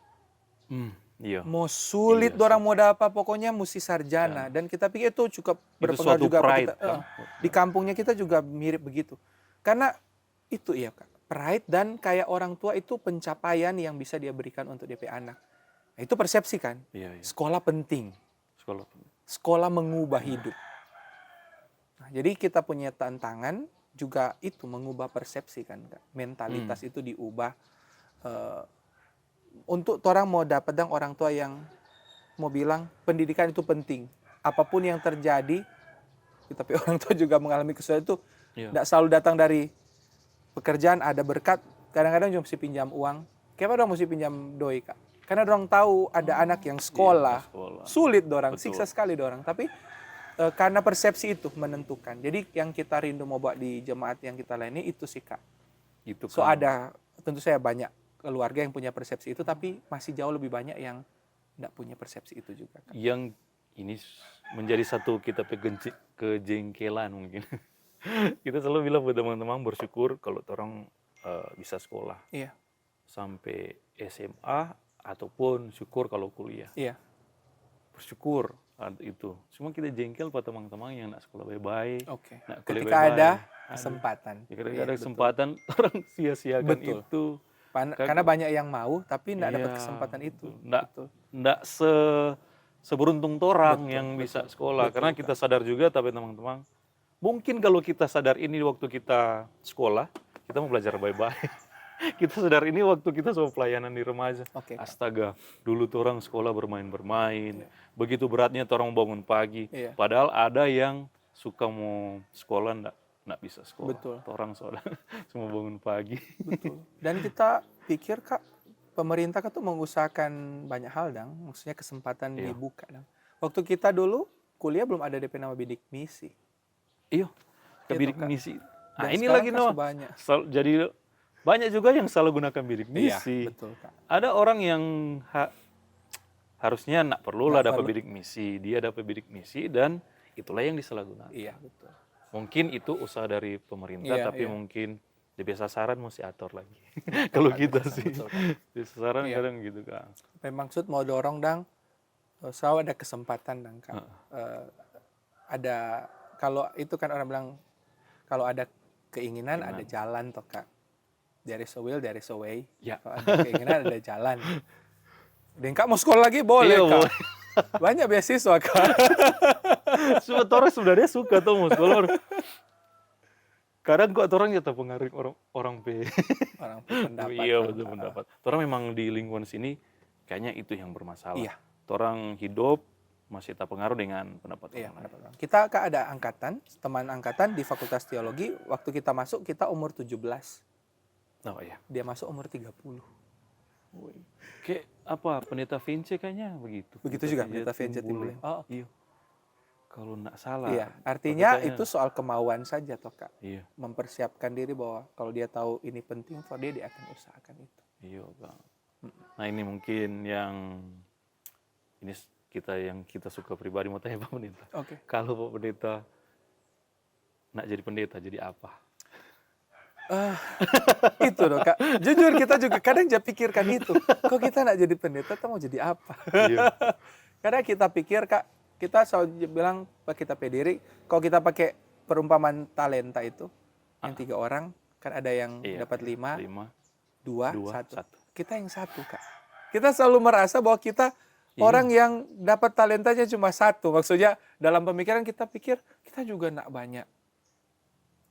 Iya. Mau sulit Iya orang mau apa pokoknya mesti sarjana, dan kita pikir itu cukup berpengaruh suatu juga apa pride, kita, kan? di kampungnya kita juga mirip begitu. Karena itu iya Kak, pride dan kayak orang tua itu pencapaian yang bisa dia berikan untuk DP anak. Nah, itu persepsi kan. Iya, iya. Sekolah penting. Sekolah. Sekolah mengubah hidup. Nah, jadi kita punya tantangan juga itu mengubah persepsi kan Kak. Mentalitas itu diubah. Untuk orang mau dapat orang tua yang mau bilang pendidikan itu penting. Apapun yang terjadi, tapi orang tua juga mengalami kesulitan itu tidak selalu datang dari pekerjaan, ada berkat. Kadang-kadang juga mesti pinjam uang. Kenapa dong mesti pinjam doi Kak? Karena orang tahu ada anak yang sekolah, sulit dorang, siksa sekali dorang. Tapi karena persepsi itu menentukan. Jadi yang kita rindu mau buat di jemaat yang kita layani itu sih Kak. Itu So ada tentu saya banyak keluarga yang punya persepsi itu, tapi masih jauh lebih banyak yang tidak punya persepsi itu juga Kak. yang ini menjadi satu kita kejengkelan mungkin. Kita selalu bilang buat teman-teman bersyukur kalau orang bisa sekolah. Iya. Sampai SMA ataupun syukur kalau kuliah. Iya. Bersyukur itu. Cuma kita jengkel pada teman-teman yang nak sekolah baik-baik. Oke. Kuliah Ketika baik-baik. ada kesempatan. Ketika Iya, ada betul. kesempatan orang sia-siakan Betul. itu. Karena banyak yang mau tapi nggak dapat Iya, kesempatan itu. betul. Nggak Betul. nggak seberuntung orang Betul, yang bisa betul, sekolah. betul, Karena kita sadar juga, tapi teman-teman, mungkin kalau kita sadar ini waktu kita sekolah, kita mau belajar baik-baik. Kita sadar ini waktu kita sama pelayanan di remaja. Oke, Kak. Astaga, dulu tuh orang sekolah bermain-bermain. Iya. Begitu beratnya tuh orang bangun pagi. Iya. Padahal ada yang suka mau sekolah nggak bisa sekolah. Betul. Tuh orang soalnya semua bangun pagi. Betul. Dan kita pikir, Kak, pemerintah kan tuh mengusahakan banyak hal, Dang. Maksudnya kesempatan Iya. dibuka, Dang. Waktu kita dulu kuliah belum ada DP nama bidik misi. Iya, ke Gitu, bidik Kak. misi. Dan Nah ini sekarang lagi kan no, banyak. jadi banyak juga yang salah gunakan bidik Iya, misi. betul, Kak. Ada orang yang harusnya nggak perlu lah Nggak dapat perlu. bidik misi. Dia dapat bidik misi dan itulah yang disalahgunakan. Iya, betul. Mungkin itu usaha dari pemerintah, Iya, tapi iya. mungkin di sasaran mesti ator lagi. Kalau kita sih, Betul, Kak. di sasaran Iya. kadang gitu kan. Maksud mau dorong, Dang, selalu ada kesempatan, Dang, Kak. Ada, kalau itu kan orang bilang, kalau ada keinginan, ada jalan, toh, Kak. There is a will, there is a way. Ya. Kalau ada keinginan, ada jalan. Dan Kak mau sekolah lagi, boleh, Iya, Kak. boleh. Banyak beasiswa, Kak. Orang sebenarnya suka tuh mau sekolah. Kadang kok orang jatuh pengaruh orang Orang pendapat. Iya, Kak. betul pendapat. Orang memang di lingkungan sini kayaknya itu yang bermasalah. Iya. Orang hidup masih terpengaruh dengan pendapat Iya, orang lain. pendapat orang. Kita, Kak, ada angkatan, teman angkatan di Fakultas Teologi, waktu kita masuk, kita umur 17. Oh iya. Dia masuk umur 30. Kayak apa, Pendeta Vince kayaknya begitu. Begitu juga Pendeta Vince Timbulin. Oh, Iya. Kalau nggak salah. iya, artinya kayaknya- itu soal kemauan saja, toh, Kak. Iya. Mempersiapkan diri bahwa kalau dia tahu ini penting for dia akan usahakan itu. Iya, Bang. Nah, ini mungkin yang kita suka pribadi mau tanya Pak Pendeta. Oke. Kalau Pak Pendeta nak jadi pendeta, jadi apa? Itu loh, Kak. Jujur kita juga kadang pikirkan itu. Kok kita nak jadi pendeta, kita mau jadi apa? Iya. Karena kita pikir, Kak, kita selalu bilang kita pediri, kalau kita pakai perumpamaan talenta itu, yang 3 orang, kan ada yang Iya. dapat 5, 5, 2, 2, 1. 1. Kita yang 1, Kak. Kita selalu merasa bahwa kita orang yang dapat talentanya cuma 1. Maksudnya dalam pemikiran kita pikir, kita juga nak banyak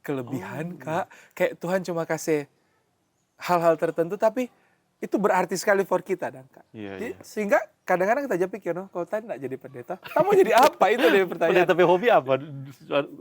kelebihan, Kak. Kayak Tuhan cuma kasih hal-hal tertentu, tapi itu berarti sekali for kita, dan Kak. Iya, Jadi, iya. sehingga kadang-kadang kita aja pikir, kalau tadi nggak jadi pendeta, kamu jadi apa? Itu dia pertanyaan. Tapi hobi apa waktu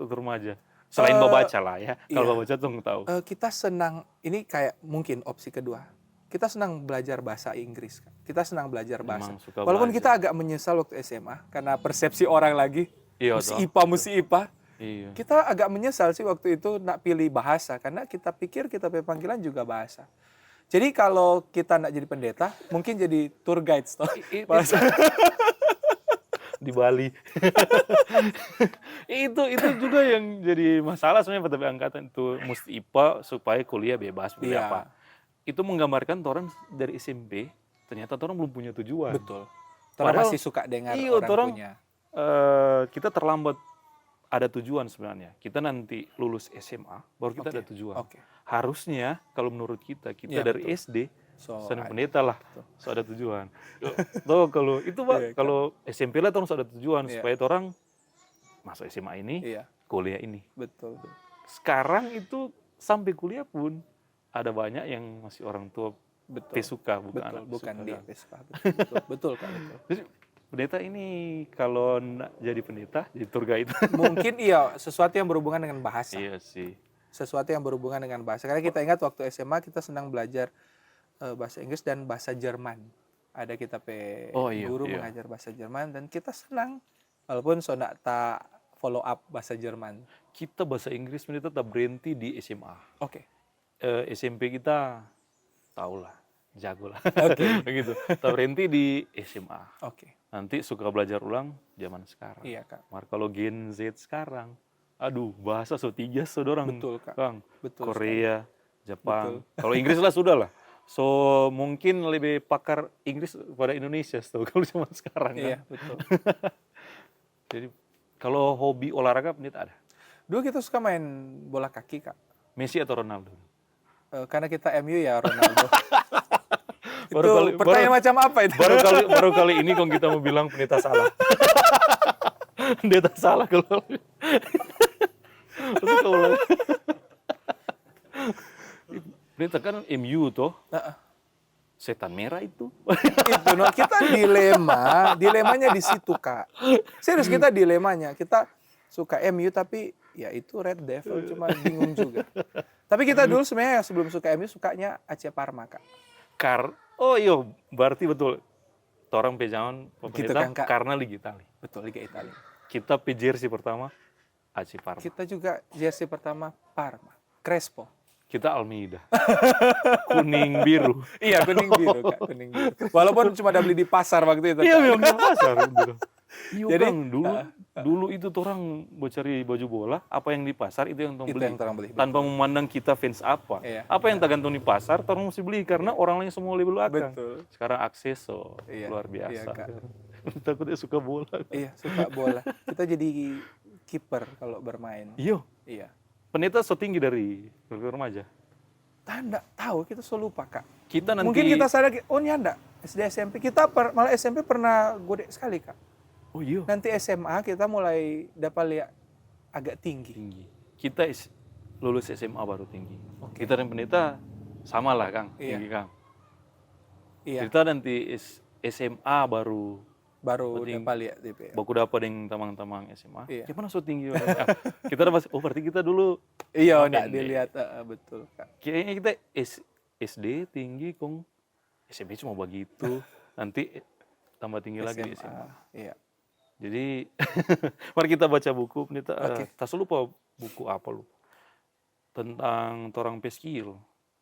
remaja? Selain membaca lah ya. Kalau iya. membaca tuh nggak tahu. Kita senang, ini kayak mungkin opsi kedua. Kita senang belajar bahasa Inggris, Kak. Kita senang belajar bahasa. Memang suka Walaupun belajar. kita agak menyesal waktu SMA, karena persepsi orang lagi, Iya, mesti toh. IPA, mesti IPA. Iya. Kita agak menyesal sih waktu itu nak pilih bahasa, karena kita pikir kita punya panggilan juga bahasa. Jadi kalau kita nak jadi pendeta, mungkin jadi tour guide. Bahasa. Di Bali. itu juga yang jadi masalah sebenarnya pada angkatan itu, mesti IPA supaya kuliah bebas pilih Iya. apa. Itu menggambarkan orang dari SMP ternyata orang belum punya tujuan. Betul. Orang Padahal- masih suka dengar Iya, orang orang- punya. Kita terlambat ada tujuan sebenarnya. Kita nanti lulus SMA baru kita Oke, ada tujuan. oke. Harusnya kalau menurut kita Iya, dari betul. SD So, senang pendeta lah, Betul. so ada tujuan. Tuh kalau itu Pak, Iya, kan? kalau SMP lah orang so ada tujuan Iya. supaya orang masuk SMA ini, Iya, kuliah ini. betul. Sekarang itu sampai kuliah pun ada banyak yang masih orang tua Betul. pesuka bukan Betul, anak bukan pesuka, dia kan. pesuka. Betul, betul, Kak, betul. Jadi pendeta ini kalau nak jadi pendeta, jadi tour guide. Mungkin iya, sesuatu yang berhubungan dengan bahasa. Iya sih. Sesuatu yang berhubungan dengan bahasa. Karena kita ingat waktu SMA kita senang belajar bahasa Inggris dan bahasa Jerman. Ada kita Oh, iya, guru iya. mengajar bahasa Jerman dan kita senang. Walaupun so nak tak follow up bahasa Jerman. Kita bahasa Inggris pendeta tetap berhenti di SMA. Oke. SMP kita tahulah, jago lah. Oke. Begitu. Tetap berhenti di SMA. Oke. Nanti suka belajar ulang zaman sekarang. Iya, Kak. Mar kalau Gen Z sekarang, aduh bahasa so 3 orang. Betul, Kak. Kang. Betul. Korea, Jepang. Kalau Inggris lah sudah lah. So mungkin lebih pakar Inggris pada Indonesia tahu kalau zaman sekarang kan. Iya, betul. Jadi kalau hobi olahraga pendeta ada. Dulu kita suka main bola kaki, Kak. Messi atau Ronaldo? Karena kita MU ya Ronaldo. Itu Baru kali pertanyaan macam apa itu? baru kali ini kok kita mau bilang pendeta salah. Pendeta salah kalau Maksudnya kalau pendeta kan MU toh, Heeh. setan merah itu. Itu no, kita dilemanya di situ Kak. Serius kita dilemanya, kita suka MU tapi ya itu Red Devil, cuma bingung juga. Tapi kita dulu sebenarnya sebelum suka MU sukanya AC Parma Kak. Oh iya, berarti betul. Orang pejangan Gitu pemerintah kan, Kak? karena Liga Italia. Betul, Liga Italia. Kita jersey pertama AC Parma. Kita juga jersey pertama Parma, Crespo. Kita Almeida. Kuning biru. Iya, kuning biru Kak, kuning biru. Walaupun cuma ada beli di pasar waktu itu. Iya, Kak. memang di pasar. Iya Jadi, Kang, dulu itu orang mau cari baju bola, apa yang di pasar itu yang tong Itu beli. yang orang beli. Tanpa memandang kita fans apa. Iya. Apa yang tergantung di pasar, orang mesti beli karena orang lain semua lebih belakang. Betul. Sekarang akseso Iya, luar iya, biasa. Kak. Takutnya suka bola. Iya, suka bola. Kita jadi kiper kalau bermain. Iya, Iya. pendeta so tinggi dari remaja. Tanda tahu kita selalu lupa Kak. Kita nanti Mungkin kita sadar, oh ini ada SD SMP. Kita malah SMP pernah gede sekali Kak. Oh iya, Nanti SMA kita mulai dapat lihat agak tinggi. tinggi. Kita lulus SMA baru tinggi. Kita dan pendeta sama lah Kang, Iya. tinggi Kang. Iya, Kita nanti SMA baru baru penting. dapat lihat DP. baku dapat dengan teman-teman SMA. Iya. Gimana so tinggi? Kita dapat, oh berarti kita dulu Iya, Makin enggak deh. dilihat betul Kak. kayaknya kita SD tinggi, kong SMP cuma begitu. Nanti tambah tinggi lagi di SMA. Iya. Jadi mari kita baca buku pendeta. Oke. Tak lupa buku apa lu? Tentang orang peskill.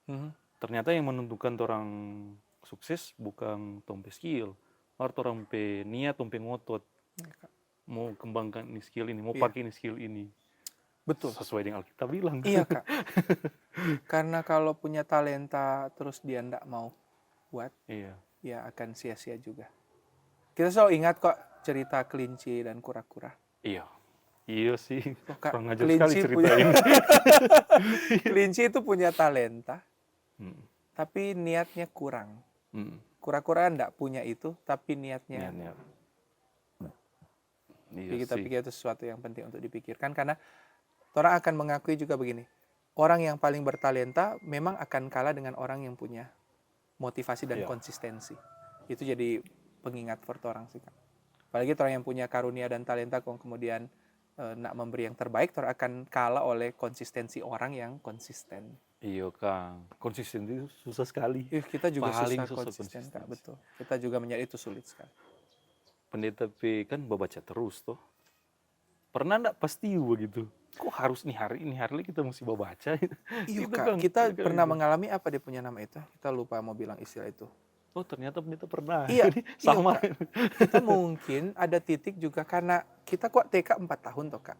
Mhm. Ternyata yang menentukan orang sukses bukan tong skill, harus orang pe niat, tong pe ngotot. Iya, Kak. Mau kembangkan ini skill ini, mau Iya. pakai ini skill ini. Betul. Sesuai dengan Alkitab bilang. Iya Kak. Karena kalau punya talenta terus dia enggak mau buat, Iya. ya akan sia-sia juga. Kita selalu ingat kok cerita kelinci dan kura-kura. Iya. Iya sih. Oh, Kak, Kurang ajar sekali ceritain. Kelinci itu punya talenta, Hmm. tapi niatnya kurang. Hmm. Kura-kura enggak punya itu, tapi niatnya. Niat. Jadi Iya kita sih. pikir itu sesuatu yang penting untuk dipikirkan karena orang akan mengakui juga begini. Orang yang paling bertalenta memang akan kalah dengan orang yang punya motivasi dan Iya. konsistensi. Itu jadi pengingat for orang sih Kak. Apalagi orang yang punya karunia dan talenta kok kemudian nak memberi yang terbaik, orang akan kalah oleh konsistensi orang yang konsisten. Iya Kang. Konsisten itu susah sekali. Kita juga Paling susah susah konsisten Kak, konsistensi. betul. Kita juga menyadari itu sulit sekali. Pendeta P kan baca terus toh. Pernah enggak pasti begitu? Kok harus nih hari kita mesti baca? Iya Gitu, Kak, Kang. kita Kayak pernah gitu. mengalami apa dia punya nama itu? Kita lupa mau bilang istilah itu. Oh ternyata pendeta pernah. Iya, Jadi sama. iya, Kita mungkin ada titik juga karena kita kok TK 4 tahun toh Kak.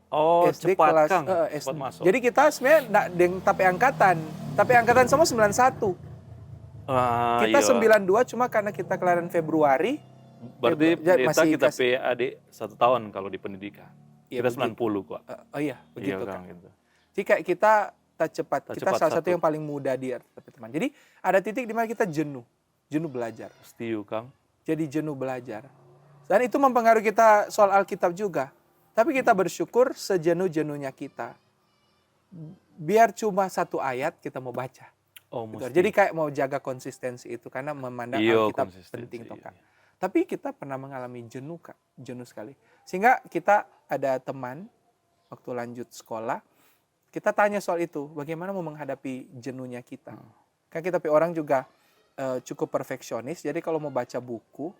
Oh SD cepat kelas Kang. SD. Cepat masuk. Jadi kita sebenarnya enggak deng tapi angkatan. Tapi angkatan semua 91. Kita 92 cuma karena kita kelahiran Februari. Berarti Ya, pendeta masih kita kasih- PAD 1 tahun kalau di pendidikan. Iya, Kita begitu. 90 kok. Oh iya, begitu Iya, Kak. Kang, gitu. Jika kita tak cepat, Tak kita cepat salah satu satu. yang paling muda di teman. Jadi ada titik di mana kita jenuh belajar. Setuju Kang. Jadi jenuh belajar. Dan itu mempengaruhi kita soal Alkitab juga. Tapi kita bersyukur sejenuh-jenuhnya kita. Biar cuma satu ayat kita mau baca. Oh Gitu. mesti. Jadi kayak mau jaga konsistensi itu karena memandang Iya, Alkitab konsistensi, penting toh Kak. iya. Tapi kita pernah mengalami jenuh Kak, jenuh sekali. Sehingga kita ada teman waktu lanjut sekolah, kita tanya soal itu, bagaimana mau menghadapi jenuhnya kita. Kan kita orang juga cukup perfeksionis, jadi kalau mau baca buku,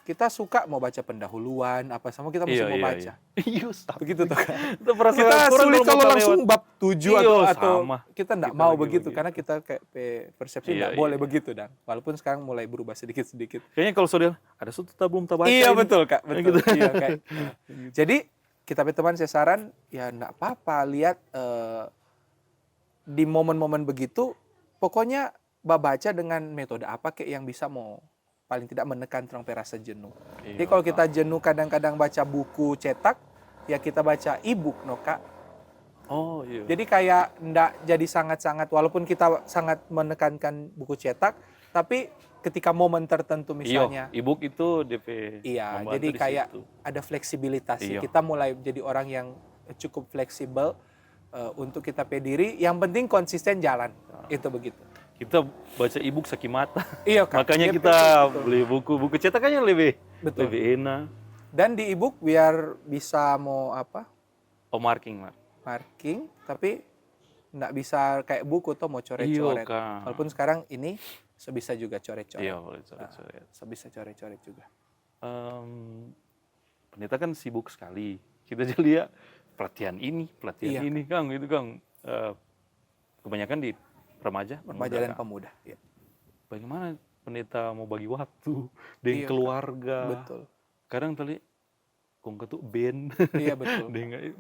kita suka mau baca pendahuluan, apa sama kita mesti mau baca. Iya, sama. Begitu tuh Kak. Itu perasaan Kita kurang sulit kalau mau langsung lewat. bab 7 Iya, atau sama. kita enggak Kita mau lagi begitu begitu. karena kita kayak persepsi Iya, enggak boleh iya. begitu dan walaupun sekarang mulai berubah sedikit-sedikit. Kayaknya kalau saudara ada sesuatu tak belum tak baca. Iya ini. betul Kak, betul. Gitu. Iya, kayak. Jadi kita teman saya saran ya enggak apa-apa lihat di momen-momen begitu pokoknya baca dengan metode apa kayak yang bisa mau paling tidak menekan terang rasa jenuh. Iya, Jadi kalau kita Kang. jenuh kadang-kadang baca buku cetak, ya kita baca e-book no Kak. Oh iya. Jadi kayak ndak jadi sangat-sangat, walaupun kita sangat menekankan buku cetak, tapi ketika momen tertentu Iya, misalnya, e-book itu DP iya, membantu jadi di kayak situ. ada fleksibilitas sih. Iya. Kita mulai jadi orang yang cukup fleksibel untuk kita pediri. Yang penting konsisten jalan, itu begitu. Kita baca e-book saking mata. Iya Kak, Makanya DP kita betul. beli buku cetak aja lebih Betul. enak. Dan di e-book biar bisa mau apa, Oh marking, Mar. marking, tapi nggak bisa kayak buku tuh mau Iya coret-coret. kan. Walaupun sekarang ini sebisa juga coret-coret. Iya boleh coret-coret. Sebisa coret-coret juga. Pendeta kan sibuk sekali. Kita jadi ya pelatihan Iya, ini Kang, itu Kang. Kebanyakan di remaja, Remaja dan Kang. pemuda. Iya. Bagaimana pendeta mau bagi waktu dengan Iya, Kak. keluarga? Betul. Kadang tadi kong ketuk band. Iya betul.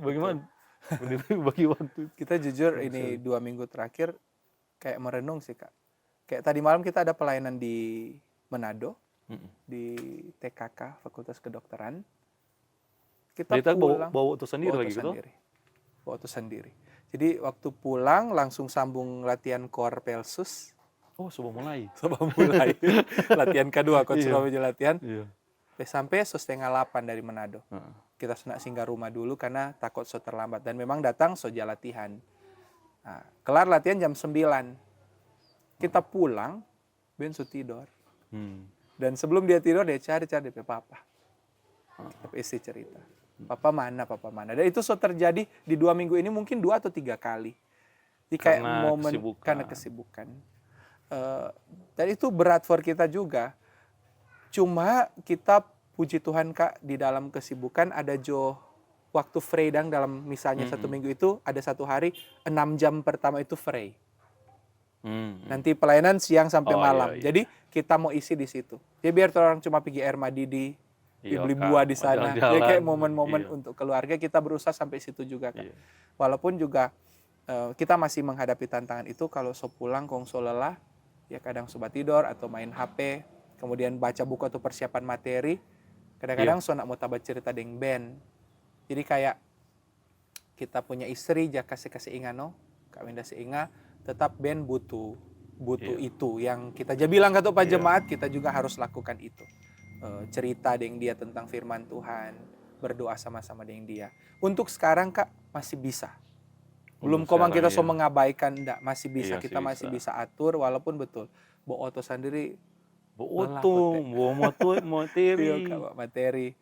Bagaimana pendeta bagi waktu? Kita jujur ini 2 minggu terakhir kayak merenung sih Kak. Kayak tadi malam kita ada pelayanan di Manado, di TKK, Fakultas Kedokteran. Kita Pendeta pulang, bawa auto sendiri bawa lagi auto gitu? sendiri. Bawa auto sendiri. Jadi waktu pulang langsung sambung latihan core Pelsus. Oh, sudah mulai. Coba mulai. Latihan kedua, Coach Iya. Romejo latihan. Iya. Sampai 7:30 dari Manado. Kita nak singgah rumah dulu karena takut so terlambat. Dan memang datang soja latihan. Nah, kelar latihan jam 9. Kita pulang, Ben su tidur. Dan sebelum dia tidur, dia cari-cari DP papa. DP istri cerita. Papa mana? Dan itu so terjadi di 2 minggu ini mungkin 2 atau 3 kali. Jadi kayak Karena momen kesibukan. karena kesibukan. Dan itu berat for kita juga. Cuma kita puji Tuhan Kak, di dalam kesibukan ada waktu freedang dalam misalnya 1 minggu itu ada 1 hari 6 jam pertama itu free. Nanti pelayanan siang sampai Oh, malam. iya, iya. Jadi kita mau isi di situ. Jadi biar orang cuma pergi air Madidi, Iya, beli Kak. buah di sana. Jalan-jalan. Jadi kayak momen-momen Iya. untuk keluarga kita berusaha sampai situ juga Kak. Iya. Walaupun juga kita masih menghadapi tantangan itu kalau so pulang kong so lelah, ya kadang sobat tidur atau main HP, kemudian baca buku atau persiapan materi. Kadang-kadang so nak mau tabat cerita deng Ben. Jadi kayak kita punya istri ja kasih ingano, Kak Winda inga, tetap Ben butuh itu yang kita aja bilang kata Pak Jemaat, kita juga harus lakukan itu. Cerita deng dia tentang firman Tuhan, berdoa sama-sama deng dia. Untuk sekarang Kak masih bisa. Belum komang kita so mengabaikan, enggak, masih bisa. Iya, Kita masih bisa atur, walaupun betul bawa auto sendiri. Bawa auto, bawa materi. Iya Kak, bawa materi.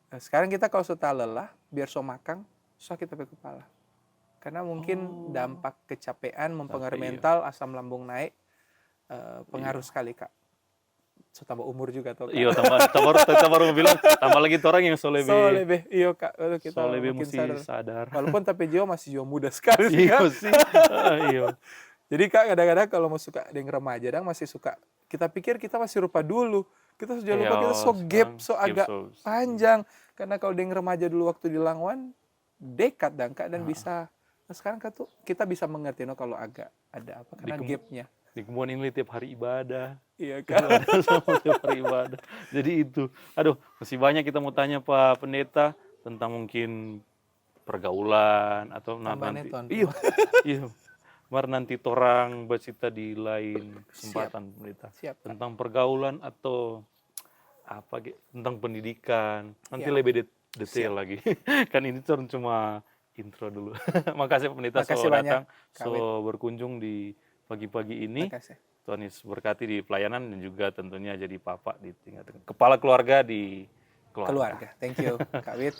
Nah, sekarang kita kalau sudah lelah, biar so makan, susah kita pakai kepala. Karena mungkin dampak kecapean, mempengaruhi mental, asam lambung naik, pengaruh sekali Kak. So tambah umur juga tuh Kak. Iya, kita baru bilang, tambah lagi orang yang so lebih. Iya Kak, kita So lebih makin mesti sadar. Walaupun tapi Jio masih Jio muda sekali sih Iya Kak. sih. Iya. Jadi Kak kadang-kadang kalau mau suka dengan remaja, masih suka, kita pikir kita masih rupa dulu. Kita sudah lupa kita so gap, so agak panjang. Karena kalau dengan remaja dulu waktu di Langwan, dekat Kak, dan bisa. Nah sekarang kita bisa mengerti kalau agak ada apa, karena gapnya. Di Kebun ini tiap hari ibadah. Iya Kak. Tiap hari ibadah. Jadi itu. Aduh, masih banyak kita mau tanya Pak Pendeta tentang mungkin pergaulan atau nanti. Iya. Mar nanti torang bercerita di lain kesempatan Pendeta. Siap. Tentang pergaulan atau apa tentang pendidikan. Nanti lebih detail lagi. Kan ini cuma intro dulu. Makasih Pak Pendeta so datang, so berkunjung di pagi-pagi ini. Tuhan Yesus berkati di pelayanan dan juga tentunya jadi papa di tingkat kepala keluarga di keluarga. Thank you Kak Wid.